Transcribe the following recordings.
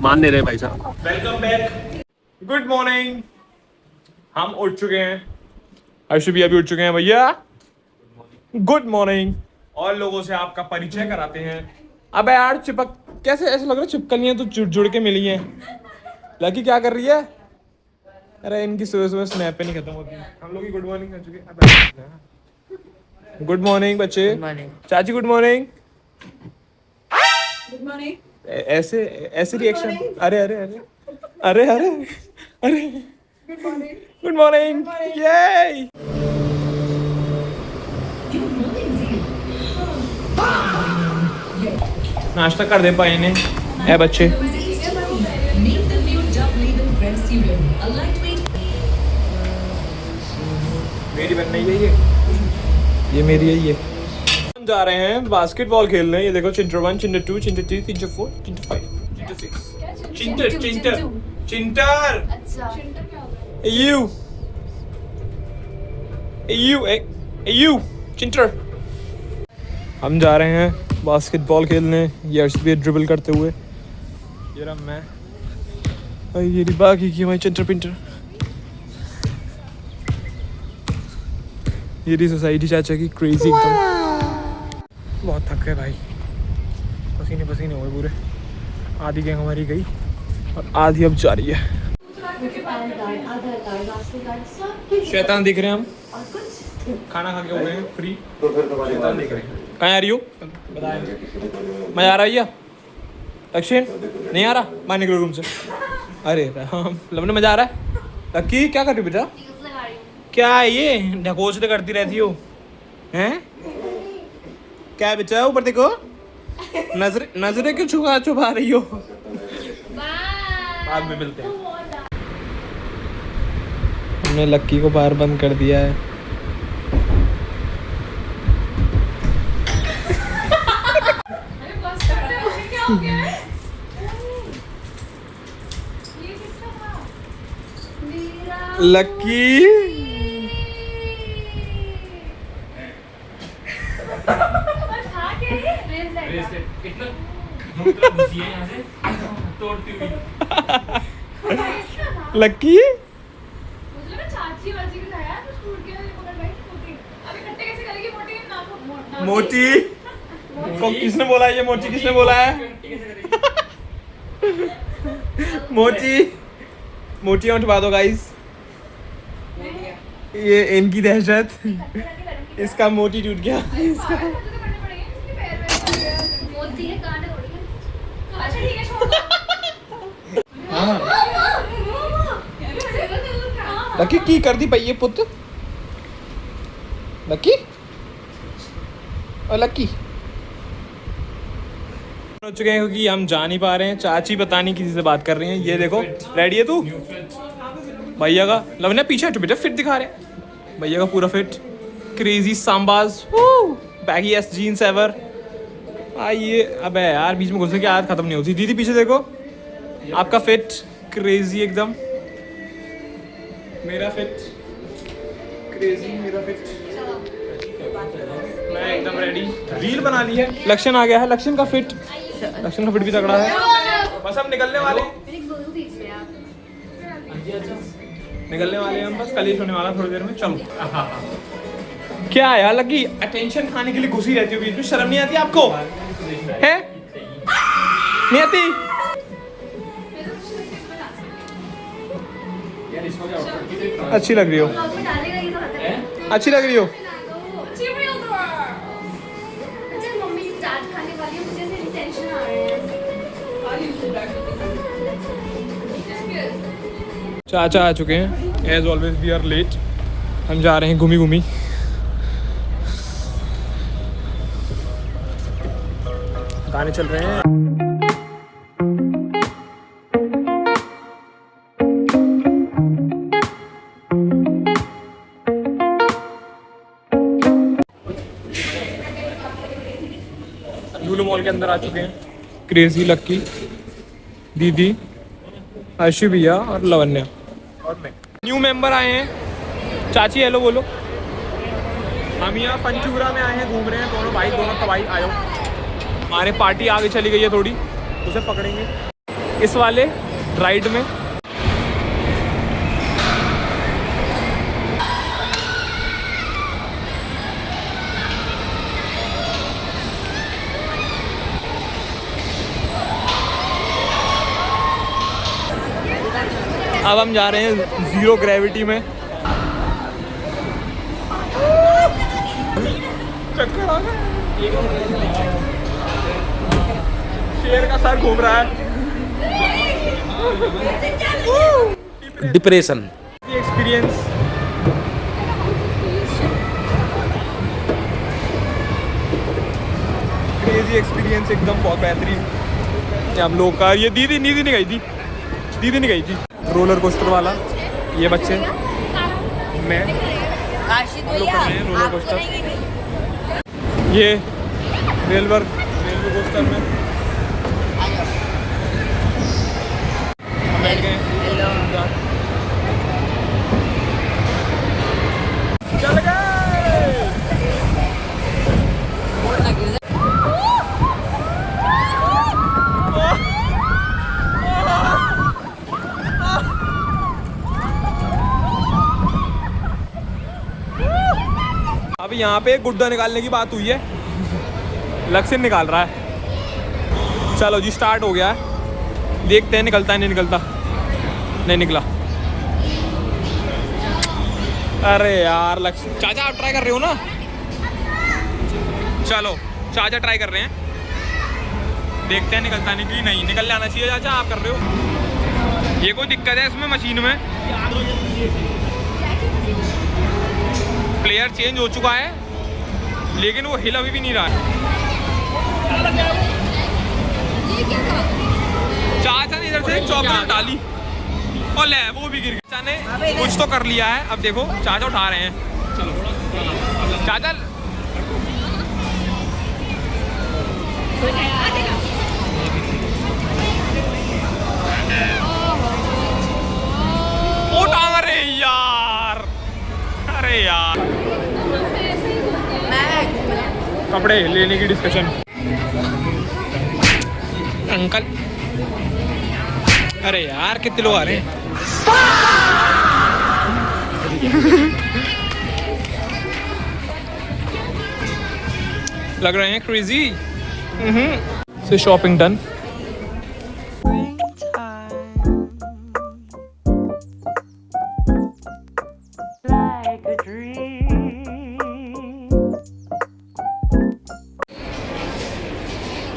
मान नहीं रहे भाई साहब। Welcome back. Good morning. हम उठ चुके हैं, अर्श भी अभी उठ चुके हैं भैया। Good morning. और लोगों से आपका परिचय कराते हैं। अबे यार चिपक, कैसे ऐसा लग रहा है चिपकलियां तो जुड़ जुड़ के मिली हैं। लकी क्या कर रही है? अरे इनकी सुबह सुबह स्नैप पे नहीं खत्म होती। हम लोग की गुड मॉर्निंग कर चुके हैं। गुड मॉर्निंग बच्चे। चाची गुड मॉर्निंग। Good morning. ऐसे ऐसे रिएक्शन। अरे अरे अरे अरे अरे अरे गुड मॉर्निंग। ये नाश्ता कर दे पाए ने ए बच्चे। मेरी बन नहीं है ये मेरी है ये। हम जा रहे हैं बास्केटबॉल खेलने। ये देखो चिंटर 1, चिंटर 2, चिंटर 3, चिंटर 4, चिंटर 5, चिंटर 6, चिंटर चिंटर चिंटर। अच्छा चिंटर क्या होता है? यू चिंटर। हम जा रहे हैं बास्केटबॉल खेलने। ये अर्श भी ड्रिबल करते हुए। ये रहा मैं और ये रही बाकी की हमारी चिंटर पिंटर। ये रही सोसाइटी चाचा की क्रेजी एकदम। बहुत थक गए भाई, पसीने पसीने हुए पूरे। आधी गैंग हमारी गई और आधी अब जा रही है। शैतान दिख रहे हैं हम, खाना खा के हो गए हैं फ्री। शैतान दिख रहे हैं। कहाँ आ रही हो बताए? मजा आ रहा है भैया? लक्ष्यन नहीं आ रहा? बाहर निकलो रूम से। अरे हाँ लवने मजा आ रहा है। लक्की क्या कर रही हो बेटा? क्या है ये ढकोसले करती रहती हो हैं? क्या बेचा ऊपर देखो, नजरे क्यों छुपा रही हो? बाद में मिलते हैं। हमने लक्की को बाहर बंद कर दिया है। लक्की लक्की मोटी को किसने बोला है? ये मोटी किसने बोला है? मोटियां उठवा दो गाइस। ये इनकी दहशत। इसका मोटी टूट गया। लकी की कर दी पई पुत? लकी और लकी हो चुके हैं क्योंकि हम जा नहीं पा रहे हैं। चाची पता नहीं किसी से बात कर रही हैं। ये देखो रेडी है तू? भैया का लवने पीछे हट बेटा, फिट दिखा रहे भैया का पूरा फिट। क्रेजी सांबाज बैगी एस जीन्स एवर। आइए अबे यार बीच में घुसने की आदत खत्म नहीं होती। दीदी पीछे देखो, आपका फिट क्रेजी एकदम। मेरा फिट क्रेजी, मेरा फिट। मैं एकदम रेडी। रील बना ली है। लक्षण आ गया है। लक्षण का फिट भी तगड़ा है। बस हम निकलने वाले हैं हम। बस कलेश होने वाला थोड़ी देर में। चलो क्या यार लगी अटेंशन खाने के लिए घुसी रहती हो बीच में। शर्म नहीं आती आपको? है नहीं आती? अच्छी लग रही हो, अच्छी लग रही हो। चाचा आ चुके हैं। As always we are late. हम जा रहे हैं घूमी घूमी। गाने चल रहे हैं। लूलू मॉल के अंदर आ चुके हैं। क्रेजी लक्की, दीदी, अर्शी भैया और लवन्या और मैं। न्यू मेंबर आए हैं। चाची हेलो बोलो। हम यहाँ पंचूरा में आए हैं, घूम रहे हैं दोनों भाई। दोनों का भाई आयो। हमारे पार्टी आगे चली गई है थोड़ी, उसे पकड़ेंगे। इस वाले राइड में। अब हम जा रहे हैं जीरो ग्रेविटी में। चक्कर आ गया, शेर का सर घूम रहा है। डिप्रेशन एक्सपीरियंस क्रेजी एक्सपीरियंस एकदम बहुत बेहतरीन। ये हम लोग का ये दीदी नहीं गई थी, दीदी नहीं गई थी रोलर कोस्टर वाला। ये बच्चे मैं हम लोग कर रहे हैं रोलर कोस्टर। ये रेलवे कोस्टर में बैठ गए। चल गए। अभी यहाँ पे गुड्डा निकालने की बात हुई है, लक्ष्य निकाल रहा है। चलो जी स्टार्ट हो गया है, देखते हैं निकलता है नहीं निकलता। नहीं निकला। अरे यार लक्ष्य चाचा आप ट्राई कर रहे हो ना? चलो चाचा ट्राई कर रहे हैं, देखते हैं निकलता नहीं कि नहीं। निकल जाना चाहिए चाचा, आप कर रहे हो। ये कोई दिक्कत है इसमें मशीन में? प्लेयर चेंज हो चुका है लेकिन वो हिल अभी भी नहीं रहा है। चाचा ने इधर से चॉकलेट डाली और ले वो भी गिर गया। चाचा ने कुछ तो कर लिया है। अब देखो चाचा उठा रहे हैं। चलो चाचा उठा रहे यार। अरे यार कपड़े लेने की डिस्कशन। अंकल अरे यार कितने लोग आ रहे हैं। लग रहे हैं क्रेजी। से शॉपिंग डन।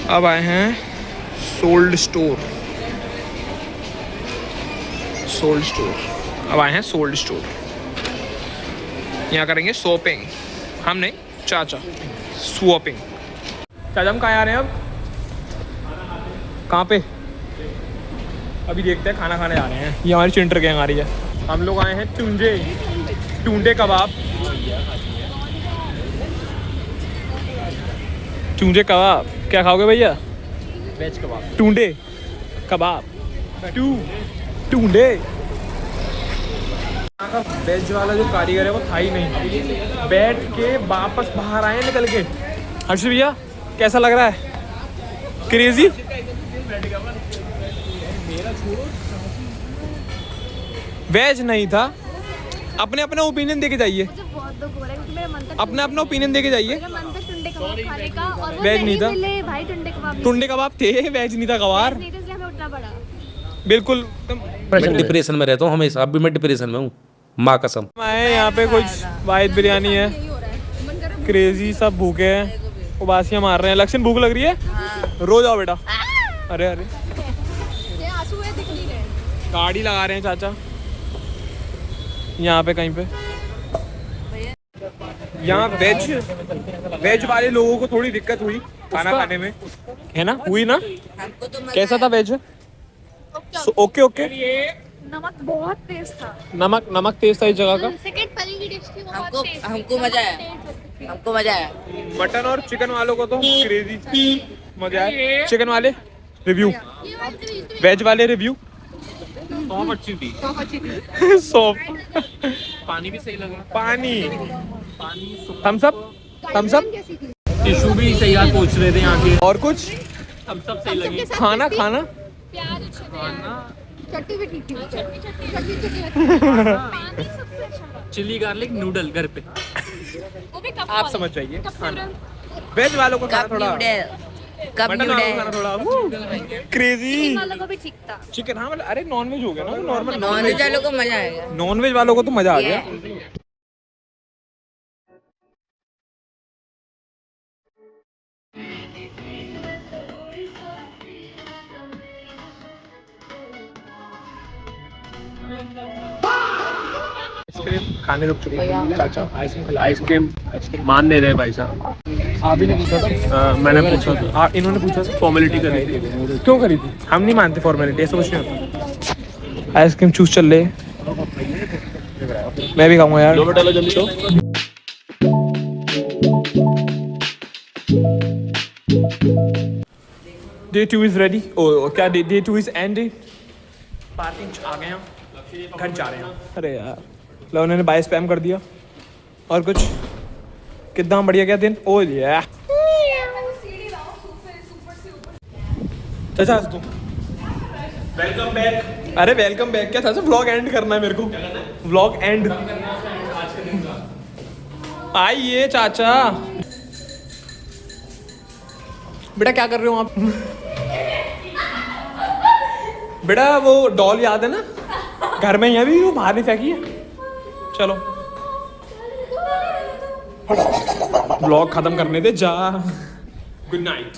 अब आए हैं सोल्ड स्टोर। अब आए हैं सोल्ड स्टोर। यहाँ करेंगे शॉपिंग। हम नहीं चाचा, स्वॉपिंग। चाचा हम कहाँ आ रहे हैं अब? कहाँ पे? अभी देखते हैं, खाना खाने जा रहे हैं। ये हमारी चिंटर गैंग आ रही है। हम लोग आए हैं टूंडे कबाब। टूंडे कबाब क्या खाओगे भैया? वेज कबाब। टूंडे कबाब टूंडे। वेज वाला जो कारीगर है वो था ही नहीं, बैठ के वापस बाहर आए निकल के। हर्ष भैया कैसा लग रहा है? क्रेजी। वेज नहीं था। अपने अपना ओपिनियन देके जाइए, अपना अपना ओपिनियन देके जाइए। वेज नहीं था भाई, टुंडे कबाब थे, वेज नहीं था गवार। बिल्कुल। मैं डिप्रेशन में रहता हूँ हमेशा। अभी मैं डिप्रेशन में हूँ, माँ कसम। आए यहाँ पे कुछ वाइट बिरयानी है। क्रेजी सब भूखे हैं, उबासियाँ मार रहे हैं। लक्ष्य भूख लग रही है? रो जाओ बेटा। अरे अरे गाड़ी लगा रहे हैं चाचा यहाँ पे कहीं पे। यहाँ वेज वाले लोगों को थोड़ी दिक्कत हुई खाना खाने में, है ना? हुई ना? कैसा था वेज? ओके। नमक बहुत तेज था। नमक तेज था इस जगह का। सेकंड पनीर की डिश थी, वो बहुत तेज थी। हमको मजा आया। मटन और चिकन वालों को तो क्रेजी मजा आया। चिकन वाले रिव्यू, वेज वाले रिव्यू। सॉप अच्छी थी। सॉप। पानी भी सही लगा। पानी थम्स अप टिश्यू भी सही यार पूछ रहे थे यहाँ के। और कुछ सब सही लगे। खाना प्याज अच्छे चट्टी भी ठीक थी पानी सबसे अच्छा था। चिली गार्लिक नूडल घर पे। वो भी कप आप समझ जाइए खाना। वेज वालों को खाना कप थोड़ा, नूडल कप मटन वालों को खाना नूडल थोड़ा क्रेजी। वालों को भी ठीक था। चिकन, हाँ मतलब अरे नॉन वेज हो गया ना, नॉर्मल नॉन वेज वालों को मजा आएगा। नॉन वेज वालों को तो मजा आ गया। आइसक्रीम खाने रुक चुके हैं चाचा। आइसक्रीम मान नहीं रहे भाई साहब। आप ही ने पूछा था? मैंने पूछा था, आप इन्होंने पूछा था फॉर्मेलिटी करी थी। क्यों करी थी? हम नहीं मानते फॉर्मेलिटी, ऐसा कुछ नहीं होता। आइसक्रीम चूस चल रहे, मैं भी खाऊंगा यार। लो बेटा लो जल्दी लो। Day 2 is ready। ओ क्या day 2 is ended। पार्किंग आ गए हम, घर जा रहे हैं। अरे यार लो उन्होंने बाय स्पैम कर दिया। और कुछ कितना बढ़िया क्या दिन। ओ या चाचा तू वेलकम बैक। अरे वेलकम बैक क्या चाचा, व्लॉग एंड करना है मेरे को। व्लॉग एंड आइए चाचा। बेटा क्या कर रहे हो आप? बेटा वो डॉल याद है ना घर में, यहाँ भी वो बाहर नहीं फेंकी है। चलो व्लॉग खत्म करने दे जा। Good night.